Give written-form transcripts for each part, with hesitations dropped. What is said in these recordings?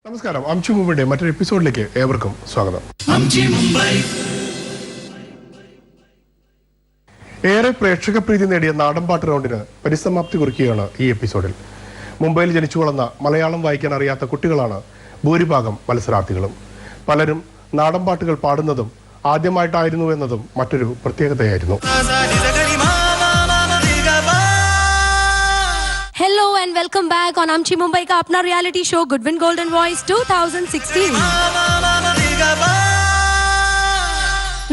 നമസ്കാരം. അംചി മുംബൈയുടെ മറ്റൊരു എപ്പിസോഡിലേക്ക് ഏവർക്കും സ്വാഗതം. ഏറെ പ്രേക്ഷക പ്രീതി നേടിയ നാടൻപാട്ട് റൗണ്ടിന് പരിസമാപ്തി കുറിക്കുകയാണ് ഈ എപ്പിസോഡിൽ. മുംബൈയിൽ ജനിച്ചു വളർന്ന മലയാളം വായിക്കാൻ അറിയാത്ത കുട്ടികളാണ് ഭൂരിഭാഗം മത്സരാർത്ഥികളും. പലരും നാടൻപാട്ടുകൾ പാടുന്നതും ആദ്യമായിട്ടായിരുന്നു എന്നതും മറ്റൊരു പ്രത്യേകതയായിരുന്നു. Hello and welcome back on Amchi Mumbai ka apna reality show Goodwin Golden Voice 2016.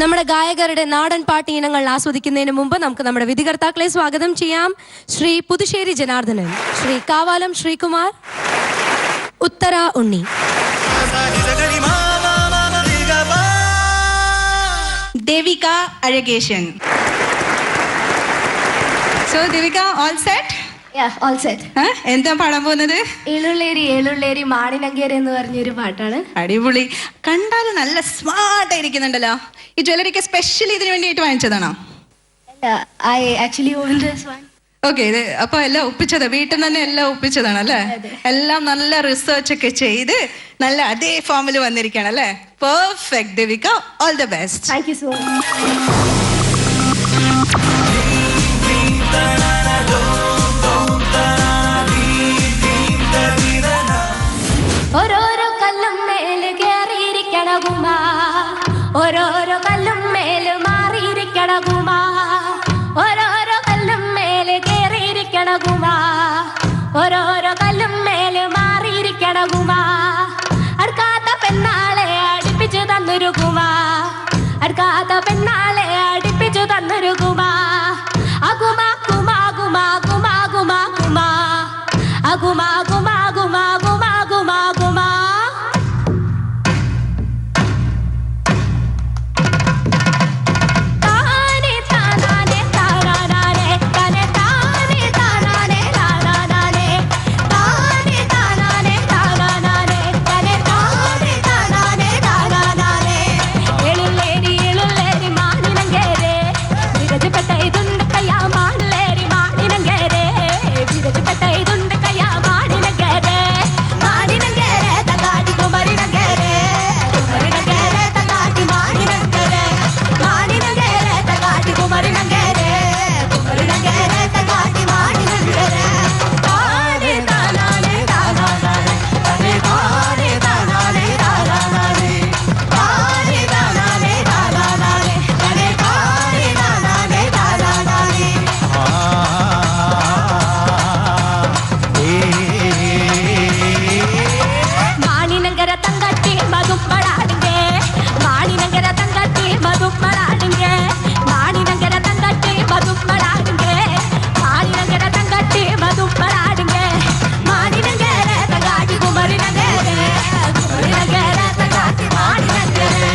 നമ്മുടെ ഗായകരുടെ നാടൻ പാട്ട് ഇനങ്ങൾ ആസ്വദിക്കുന്നതിന് മുമ്പ് നമുക്ക് നമ്മുടെ വിധികർത്താക്കളെ സ്വാഗതം ചെയ്യാം. ശ്രീ പുതുശ്ശേരി ജനാർദ്ദനൻ, ശ്രീ കാവാലം ശ്രീകുമാർ, ഉത്തര ഉണ്ണി. Devika Azhakesan. So Devika, all set? All set. എന്താ പാടാൻ പോകുന്നത്? ഏളുള്ളേരി ഏളുള്ളേരി മാണിനങ്കേരി എന്ന് പറഞ്ഞൊരു പാട്ടാണ്. അടിപൊളി. കണ്ടാൽ നല്ല സ്മാർട്ട് ആയിരിക്കുന്നുണ്ടല്ലോ. ഈ ജ്വല്ലറിക്ക് സ്പെഷ്യലി ഇതിനു വേണ്ടിയിട്ട് വാങ്ങിച്ചതാണോ? I actually own this one. Okay, ഇത് അപ്പൊ എല്ലാം ഒപ്പിച്ചത് വീട്ടിൽ തന്നെ എല്ലാം ഒപ്പിച്ചതാണ് അല്ലേ? എല്ലാം നല്ല റിസർച്ച് ഒക്കെ ചെയ്ത് നല്ല അതേ ഫോമിൽ വന്നിരിക്കുകയാണ് അല്ലേ? Perfect Devika, all the best. Thank you so much. ഓരോരോ കല്ലും മേല് കേറിയിരിക്കണകുമാ, ഓരോരോ കല്ലും മേല് മാറിയിരിക്കണകുമാ, ഓരോരോ കല്ലും മേല് കേറിയിരിക്കണകുമാ, ഓരോരോ കല്ലും മേല് മാറിയിരിക്കണകുമാ. അടുക്കാത്ത പെണ്ണാളെ അടുപ്പിച്ചു തന്നൊരുകുമാ, അടുക്കാത്ത പെണ്ണാളെ അടുപ്പിച്ചു തന്നൊരുകുമാ. അകുമാ കുമാ കുമാ കുമാ കുമാ കുമാ അകുമാ കുമാ കുമാ കുമാ കുമാ കുമാ. താനെ താനാനെ താനാനെ തനെ താനെ താനാനെ താനാനെ താനെ താനാനെ താനാനെ തനെ താനെ താനാനെ താനാനെ. ഏളുള്ളേരി ഏളുള്ളേരി മാണിനങ്കേരെ വിരജപ്പെട്ട ഇതുണ്ട് കയ്യാ മാണിലേരി മാണിനങ്കേരെ വിരജപ്പെട്ട ഇതുണ്ട് കയ്യാ മാണിനങ്കേരെ മാണിനങ്കേരെ തകാടി കുമരിനങ്കേരെ കുമരിനങ്കേരെ തകാടി മാണിനങ്കേരെ മാണിനങ്കേരെ തകാടി കുമരിനങ്കേരെ കുമരിനങ്കേരെ തകാടി മാണിനങ്കേരെ. താനെ താനാനെ താനാനെ തനെ താനെ താനാനെ താനാനെ താനെ താനാനെ താനാനെ തനെ താനെ താനാനെ താനാനെ. മാണിനങ്കര തങ്കട്ടി മധുപ്പളാടുങ്കേ, മാണിനങ്കര തങ്കട്ടി മധുപ്പളാടുങ്കേ, മാണിനങ്കര തങ്കട്ടി മധുപ്പളാടുങ്കേ, മാണിനങ്കര തങ്കട്ടി മധുപ്പളാടുങ്കേ. മാണിനങ്കര തകാടി കുമരിനങ്കേരെ കുമരിനങ്കേര തകാടി മാണിനങ്കേരെ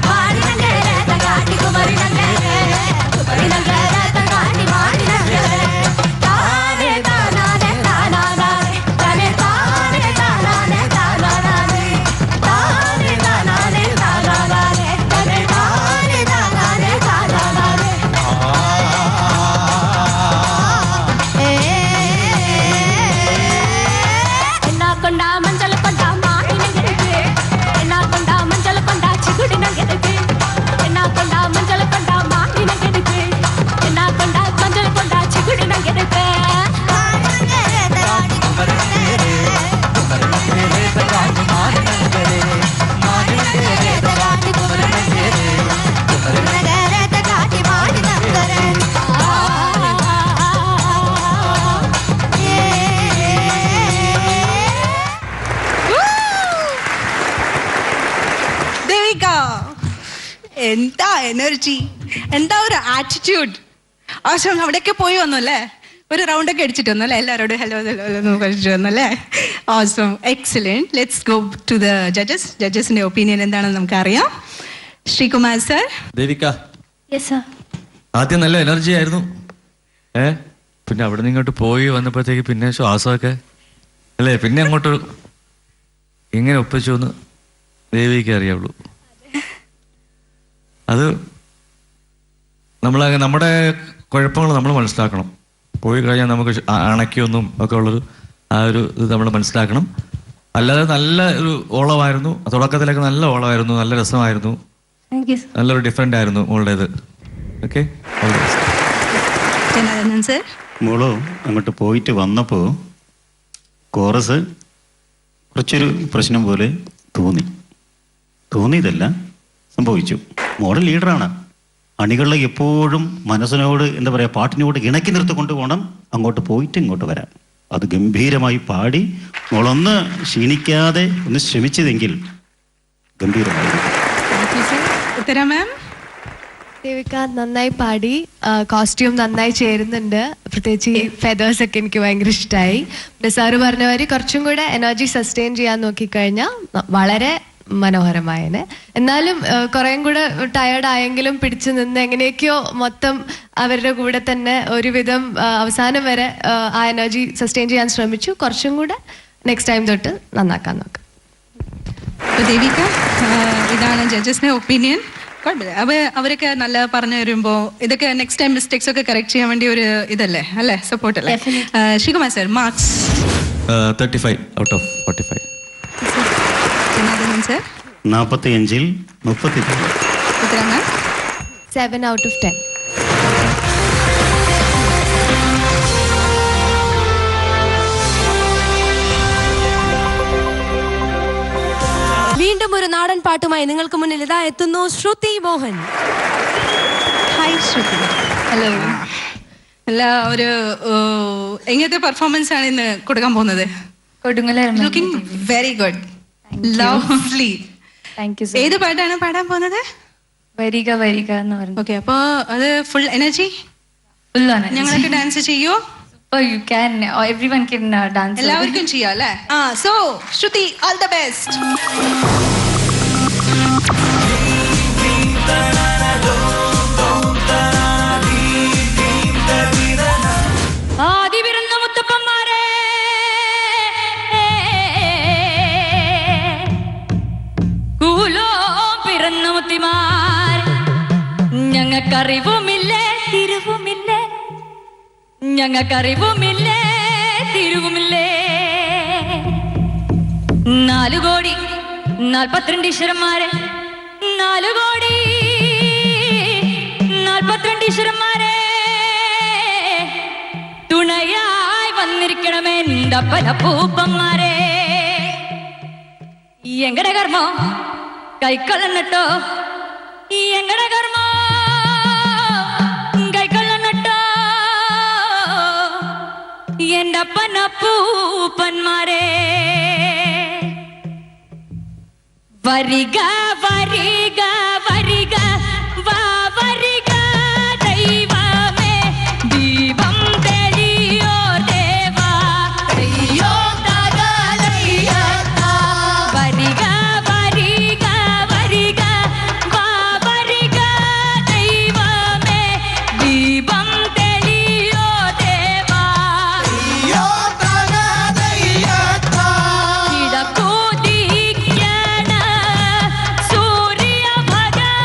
മാണിനങ്കേര തകാടി കുമരിനങ്കേരെ കുമരിനങ്കേര തകാടി മാണിനങ്കേരെ. താനെ താനാനെ താനാനെ തനെ താനെ താനാനെ താനാനെ താനെ താനാനെ താനാനെ തനെ താനെ താനാനെ താനാനെ. എന്നാ കൊണ്ടാ മഞ്ചൾ കൊണ്ടാ മാണിനങ്കേരെ, എന്നാ കൊണ്ടാ മഞ്ചൾ കൊണ്ടാ ചിഗുടിനങ്കേരെ, എന്നാ കൊണ്ടാ മഞ്ചൾ കൊണ്ടാ മാണിനങ്കേരെ, എന്നാ കൊണ്ടാ മഞ്ചൾ കൊണ്ടാ ചിഗുടിനങ്കേരെ. ദേവിക, എന്താ എനർജി, എന്താ ഒരു ആറ്റിറ്റ്യൂഡ്. ആവശ്യം അവിടെയൊക്കെ പോയി വന്നു അല്ലേ? ഒരു റൗണ്ട് ഒക്കെ അടിച്ചിട്ട് വന്നു അല്ലേ? എല്ലാവരോടും ഹലോ ഹലോ ഹലോ കഴിച്ചിട്ട് വന്നു അല്ലേ? Awesome, excellent. Let's go to the judges. ജഡ്ജസിന്റെ ഒപ്പീനിയൻ എന്താണെന്ന് നമുക്കറിയാം. Sreekumar sir. Devika, yes sir. ആദ്യം നല്ല എനർജി ആയിരുന്നു, പിന്നെ അവിടെ നിന്ന് ഇങ്ങോട്ട് പോയി വന്നപ്പോഴത്തേക്ക് പിന്നെ ശ്വാസമൊക്കെ അല്ലേ, പിന്നെ അങ്ങോട്ട് ഇങ്ങനെ ഒപ്പിച്ചു എന്ന് ദേവിക്ക് അറിയാവുള്ളൂ. അത് നമ്മുടെ കുഴപ്പങ്ങൾ നമ്മൾ മനസ്സിലാക്കണം. പോയി കഴിഞ്ഞാൽ നമുക്ക് അണയ്ക്കൊന്നും ഒക്കെ ഉള്ളൊരു ആ ഒരു ഇത് നമ്മൾ മനസ്സിലാക്കണം. അല്ലാതെ നല്ല ഒരു ഓളമായിരുന്നു, തുടക്കത്തിലൊക്കെ നല്ല ഓളമായിരുന്നു, നല്ല രസമായിരുന്നു, നല്ലൊരു ഡിഫറെൻ്റ് ആയിരുന്നു മോളുടേത്. Okay, sir. മോള് അങ്ങോട്ട് പോയിട്ട് വന്നപ്പോൾ കോറസ് കുറച്ചൊരു പ്രശ്നം പോലെ തോന്നിയതല്ല, സംഭവിച്ചു. മോഡൽ ലീഡറാണ്. അണികളെ എപ്പോഴും മനസ്സിനോട് എന്താ പറയുക, പാട്ടിനോട് ഇണക്കി നിർത്തി കൊണ്ടുപോകണം. അങ്ങോട്ട് പോയിട്ട് ഇങ്ങോട്ട് വരാൻ അത് ഗംഭീരമായി പാടി മോളൊന്ന് ക്ഷീണിക്കാതെ ഒന്ന് ശ്രമിച്ചതെങ്കിൽ ഗംഭീരമായി. ഉത്തര മാം. ദേവിക നന്നായി പാടി, കോസ്റ്റ്യൂം നന്നായി ചേരുന്നുണ്ട്, പ്രത്യേകിച്ച് ഈ ഫെദേഴ്സ് ഒക്കെ എനിക്ക് ഭയങ്കര ഇഷ്ടമായി. പിന്നെ സാറ് പറഞ്ഞ മാതിരി കുറച്ചും കൂടെ എനർജി സസ്റ്റെയിൻ ചെയ്യാൻ നോക്കിക്കഴിഞ്ഞാൽ വളരെ മനോഹരമായേനെ. എന്നാലും കുറേയും കൂടെ ടയേർഡ് ആയെങ്കിലും പിടിച്ചു നിന്ന് എങ്ങനെയൊക്കെയോ മൊത്തം അവരുടെ കൂടെ തന്നെ ഒരുവിധം അവസാനം വരെ ആ എനർജി സസ്റ്റെയിൻ ചെയ്യാൻ ശ്രമിച്ചു. കുറച്ചും കൂടെ നെക്സ്റ്റ് ടൈം തൊട്ട് നന്നാക്കാൻ നോക്കാം. ദേവിക, ഇതാണ് ജഡ്ജസിന്റെ ഒപ്പീനിയൻ. അവരൊക്കെ നല്ല പറഞ്ഞു വരുമ്പോൾ ഇതൊക്കെ നെക്സ്റ്റ് ടൈം മിസ്റ്റേക്സ് ഒക്കെ കറക്റ്റ് ചെയ്യാൻ വേണ്ടി ഒരു ഇതല്ലേ, അല്ലേ, സപ്പോർട്ട് അല്ലേ? Sreekumar sir, marks 35 out of 45. Sir 45-ൽ 33. ഉത്തരങ്ങൾ 7 out of 10. വീണ്ടും ഒരു നാടൻ പാട്ടുമായി നിങ്ങൾക്ക് മുന്നിൽ ഇതാ എത്തുന്നു ശ്രുതി മോഹൻ. ഹായ് ശ്രുതി. ഹലോ. അല്ല, ഒരു എങ്ങനത്തെ പെർഫോമൻസ് ആണ് ഇന്ന് കൊടുക്കാൻ പോകുന്നത്? Looking very good, lovely. ഏത് പാട്ടാണ് പാടാൻ പോകുന്നത്? വരിക വരിക എന്ന് പറഞ്ഞു. ഓക്കെ, അപ്പൊ അത് ഫുൾ എനർജി ഞങ്ങളൊക്കെ ഡാൻസ് ചെയ്യോ? You can, everyone can dance. എല്ലാവർക്കും ചെയ്യാം അല്ലേ? So Shruti, all the best. ആദി പിറന്ന മുത്തപ്പന്മാരെ, കൂലോ പിറന്ന മുത്തിമാർ, ഞങ്ങൾക്കറിവുമില്ലേ തിരുവുമില്ലേ, ഞങ്ങൾക്കറിവുമില്ലേ തിരുവുമില്ലേ. 4 കോടി 42 ഈശ്വരന്മാരെ, 4 കോടി 42 ഈശ്വരന്മാരെ, തുണയായി വന്നിരിക്കണമേ എന്തപ്പന പൂപ്പന്മാരെ. എങ്ങടെ കർമ്മോ കൈക്കൊള്ളട്ടോ, എങ്ങടെ കർമ്മോ കൈക്കൊള്ളട്ടോ, എന്റെ അപ്പന പൂപ്പന്മാരെ. വരിക വരിക വരിക വാ വരിക ദൈവമേ, ദീപം തെളിയോ ദേവാ, തെളിയോ തകലയ്യത്താ. വരിക വരിക വരിക വാ വരിക ദൈവമേ, ദീപം തെളിയോ ദേവാ, തെളിയോ തകലയ്യത്താ. കിഴക്കു ദിക്കണ സൂര്യ ഭഗവാനെ,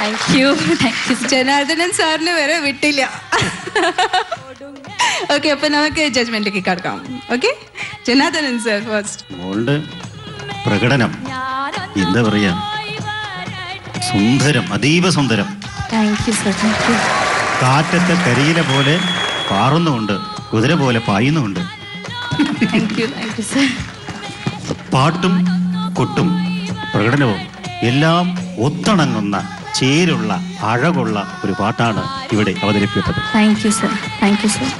താങ്ക് യു ജനാർദ്ദനൻ സാറിന് വരെ വിട്ടില്ല. ഓക്കെ, അപ്പൊ നമുക്ക് ജഡ്ജ്മെന്റിലേക്ക് കടക്കാം. Okay, Janardhanan sir first. മോളുടെ പ്രകടനം എന്താ പറയാ, സുന്ദരം, അതീവ സുന്ദരം. Thank you sir. Thank you. കാറ്റത്തെ കരിയില പോലെ പാറുന്നുമുണ്ട്, കുതിര പോലെ പായുന്നുമുണ്ട്. Thank you. Thank you sir. പാട്ടും കൊട്ടും പ്രകടനവും എല്ലാം ഒത്തിണങ്ങുന്ന ചേരുള്ള അഴകുള്ള ഒരു പാട്ടാണ് ഇവിടെ അവതരിപ്പിച്ചത്. Thank you sir. Thank you sir.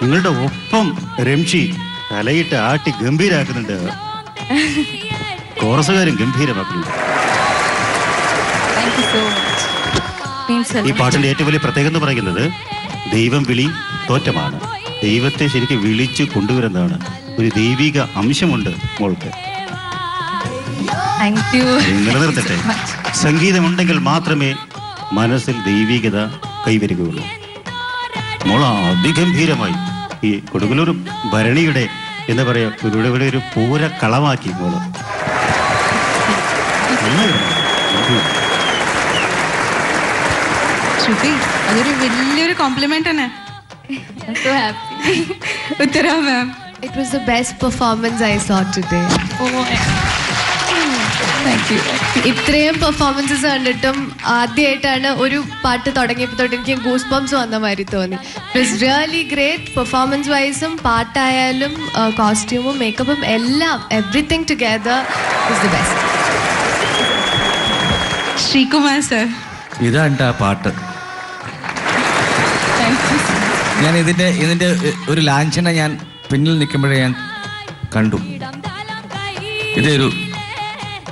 നിങ്ങളുടെ ഒപ്പം രംഷി തലയിട്ട് ആട്ടി ഗംഭീരാക്കുന്നുണ്ട്, കോറസുകാരും ഗംഭീരമാക്കുന്നുണ്ട്. Thank you so much. Means ഈ പാട്ടിന്റെ ഏറ്റവും വലിയ പ്രത്യേകത എന്ന് പറയുന്നത് ദൈവം വിളി തോറ്റമാണ്. ദൈവത്തെ ശരിക്കും വിളിച്ചു കൊണ്ടുവരുന്നതാണ്. ഒരു ദൈവിക അംശമുണ്ട് മോൾക്ക്. Thank you. നിലനിർത്തട്ടെ. സംഗീതമുണ്ടെങ്കിൽ മാത്രമേ മനസ്സിൽ ദൈവികത കൈവരികയുള്ളൂ. മോള അതിഗംഭീരമായി ഈ കൊടുങ്ങല്ലൂർ ഭരണിയുടെ എന്താ പറയാ, ഇവിടെ ഒരു പൂര കളമാക്കി മോള്. ശ്രുതി, അതൊരു വലിയൊരു കോംപ്ലിമെന്റ് തന്നെ. So happy. Uttara ma'am. It was the best performance I saw today. Thank you. ഇത്രയും പെർഫോമൻസസ് കണ്ടിട്ടും ആദ്യമായിട്ടാണ് ഒരു പാട്ട് തുടങ്ങിയപ്പോൾ തൊട്ട് എനിക്ക് ഗൂസ് ബംസ് വന്ന മാതിരി തോന്നി. It was really great. Performance വൈസും പാട്ടായാലും കോസ്റ്റ്യൂമും മേക്കപ്പും എല്ലാം, everything together is the best. Sreekumar sir. ഇതാണ് ആ പാട്ട്. ഞാൻ ഇതിന്റെ ഒരു ലാഞ്ചന ഞാൻ പിന്നിൽ നിൽക്കുമ്പോഴേ ഞാൻ കണ്ടു. ഇതൊരു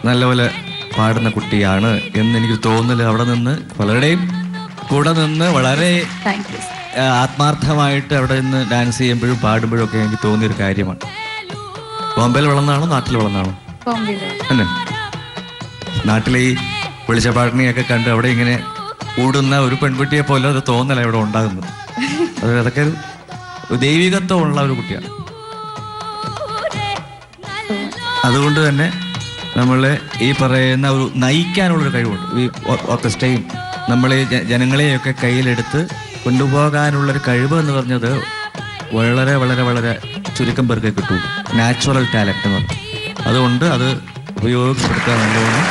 നല്ലപോലെ പാടുന്ന കുട്ടിയാണ് എന്ന് എനിക്ക് തോന്നല്. അവിടെ നിന്ന് പലരുടെയും കൂടെ നിന്ന് വളരെ ആത്മാർത്ഥമായിട്ട് അവിടെ നിന്ന് ഡാൻസ് ചെയ്യുമ്പോഴും പാടുമ്പോഴും ഒക്കെ എനിക്ക് തോന്നിയൊരു കാര്യമാണ്. ബോംബെയിൽ വളർന്നാണോ നാട്ടിൽ വളർന്നാണോ? അല്ലേ, നാട്ടിലെ ഈ വെളിച്ചപ്പാടിനെയൊക്കെ കണ്ട് അവിടെ ഇങ്ങനെ കൂടുന്ന ഒരു പെൺകുട്ടിയെ പോലെ ഒരു തോന്നല ഇവിടെ ഉണ്ടാകുന്നത്. അതൊക്കെ ഒരു ദൈവികത്വമുള്ള ഒരു കുട്ടിയാണ്. അതുകൊണ്ട് തന്നെ നമ്മളെ ഈ പറയുന്ന ഒരു നയിക്കാനുള്ളൊരു കഴിവുണ്ട്. ഈ ഓർക്കസ്ട്രയും നമ്മളെ ജനങ്ങളെയൊക്കെ കയ്യിലെടുത്ത് കൊണ്ടുപോകാനുള്ളൊരു കഴിവ് എന്ന് പറഞ്ഞത് വളരെ വളരെ വളരെ ചുരുക്കം പേർക്ക് കിട്ടും. നാച്ചുറൽ ടാലൻറ്റ് എന്ന് പറഞ്ഞു. അതുകൊണ്ട് അത് ഉപയോഗപ്പെടുത്താൻ നല്ലോണം.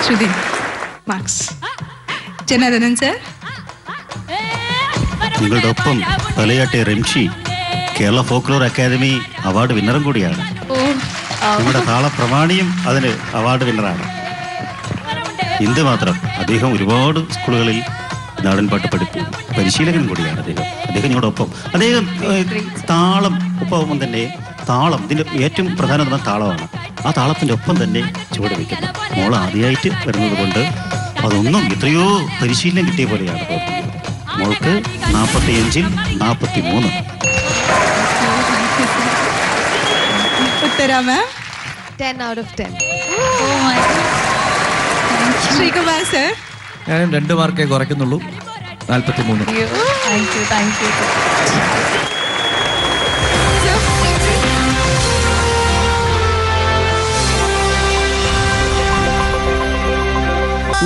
ശ്രുതി മാർക്സ്. ജനാർദ്ദനൻ സർ. നിങ്ങളുടെ ഒപ്പം തലയാട്ടിയ രംഷി കേരള ഫോക്ലോർ അക്കാദമി അവാർഡ് വിന്നറും കൂടിയാണ്. നിങ്ങളുടെ താളപ്രമാണിയും അതിന് അവാർഡ് വിന്നറാണ്. എന്തുമാത്രം, അദ്ദേഹം ഒരുപാട് സ്കൂളുകളിൽ നാടൻപാട്ട് പരിശീലകനും കൂടിയാണ് അദ്ദേഹം നിങ്ങളുടെ ഒപ്പം. അദ്ദേഹം താളം ഒപ്പം തന്നെ താളം, ഇതിൻ്റെ ഏറ്റവും പ്രധാനപ്പെട്ട താളമാണ്. ആ താളത്തിൻ്റെ ഒപ്പം തന്നെ ചുവട് വയ്ക്കുന്നു. മോൾ ആദ്യമായിട്ട് വരുന്നത് കൊണ്ട് അതൊന്നും എത്രയോ പരിശീലനം കിട്ടിയ പോലെയാണ് തോന്നുന്നത്. മോൾക്ക് 45-ൽ 43. ഉത്തര മാം. 10 out of 10. ശ്രീകുമാർ സർ. ഞാൻ 2 മാർക്കേ കുറയ്ക്കുന്നുള്ളൂ. 43. Thank you. Thank you.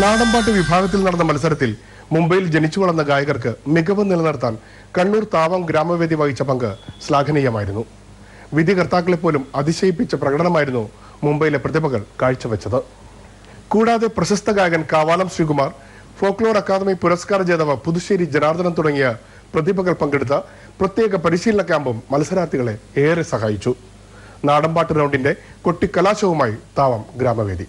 നാടൻപാട്ട് വിഭാഗത്തിൽ നടന്ന മത്സരത്തിൽ മുംബൈയിൽ ജനിച്ചു വളർന്ന ഗായകർക്ക് മികവ് നിലനിർത്താൻ കണ്ണൂർ താവം ഗ്രാമവേദി വഹിച്ച പങ്ക് ശ്ലാഘനീയമായിരുന്നു. വിധികർത്താക്കളെ പോലും അതിശയിപ്പിച്ച പ്രകടനമായിരുന്നു മുംബൈയിലെ പ്രതിഭകൾ കാഴ്ചവെച്ചത്. കൂടാതെ പ്രശസ്ത ഗായകൻ കാവാലം ശ്രീകുമാർ, ഫോക്ലോർ അക്കാദമി പുരസ്കാര ജേതാവ് പുതുശ്ശേരി ജനാർദ്ദനൻ തുടങ്ങിയ പ്രതിഭകൾ പങ്കെടുത്ത പ്രത്യേക പരിശീലന ക്യാമ്പും മത്സരാർത്ഥികളെ ഏറെ സഹായിച്ചു. നാടൻപാട്ട് റൗണ്ടിന്റെ കൊട്ടിക്കലാശവുമായി താവം ഗ്രാമവേദി.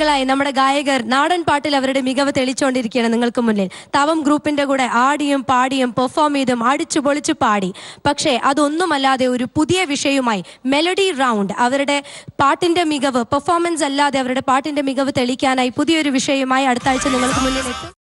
നാളുകളായി നമ്മുടെ ഗായകർ നാടൻ പാട്ടിൽ അവരുടെ മികവ് തെളിച്ചുകൊണ്ടിരിക്കുകയാണ് നിങ്ങൾക്ക് മുന്നിൽ. തവം ഗ്രൂപ്പിന്റെ കൂടെ ആടിയും പാടിയും പെർഫോം ചെയ്തും അടിച്ചു പൊളിച്ചു പാടി. പക്ഷേ അതൊന്നുമല്ലാതെ ഒരു പുതിയ വിഷയവുമായി മെലഡി റൗണ്ട്, അവരുടെ പാട്ടിന്റെ മികവ് പെർഫോമൻസ് അല്ലാതെ അവരുടെ പാട്ടിന്റെ മികവ് തെളിയിക്കാനായി പുതിയൊരു വിഷയവുമായി അടുത്ത ആഴ്ച നിങ്ങൾക്ക് മുന്നിൽ എത്തും.